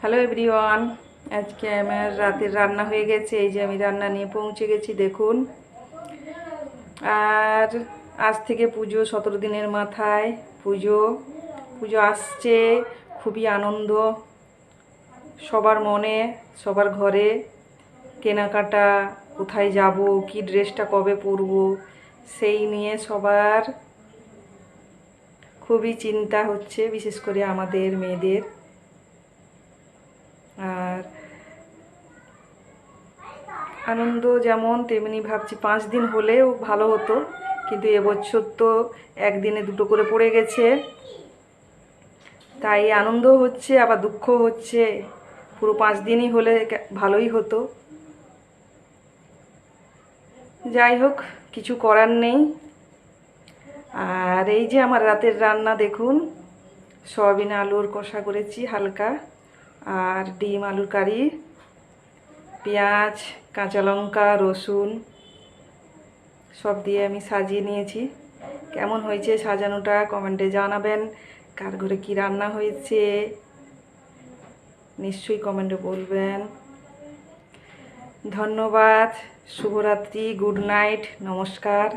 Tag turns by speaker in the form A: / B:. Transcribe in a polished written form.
A: Hello everyone, আজকে আমার রাতের রান্না হয়ে গেছে। এই যে আমি রান্না নিয়ে পৌঁছে গেছি, দেখুন। আর আজ থেকে পুজো, 17 দিনের মাথায় পুজো পুজো আসছে। খুবই আনন্দ সবার মনে, সবার ঘরে। কেনাকাটা, কোথায় যাব, কি ড্রেসটা কবে পরবো, সেই নিয়ে সবার খুবই চিন্তা হচ্ছে, বিশেষ করে আমাদের মেয়েদের। আর আনন্দ যেমন, তেমনি ভাবছি 5 দিন হলেও ভালো হতো, কিন্তু এবছর তো একদিনে দুটো করে পড়ে গেছে। তাই আনন্দ হচ্ছে, আবার দুঃখ হচ্ছে। পুরো 5 দিনই হলে ভালোই হতো। যাই হোক, কিছু করার নেই। আর এই যে আমার রাতের রান্না দেখুন, সয়াবিন আলুর কষা করেছি হালকা, আর ডিম আলুর কারি, পেঁয়াজ, কাঁচা লঙ্কা, রসুন সব দিয়ে আমি সাজিয়ে নিয়েছি। কেমন হয়েছে সাজানোটা কমেন্টে জানাবেন। কার ঘরে কী রান্না হয়েছে নিশ্চয়ই কমেন্টে বলবেন। ধন্যবাদ। শুভরাত্রি, গুড নাইট, নমস্কার।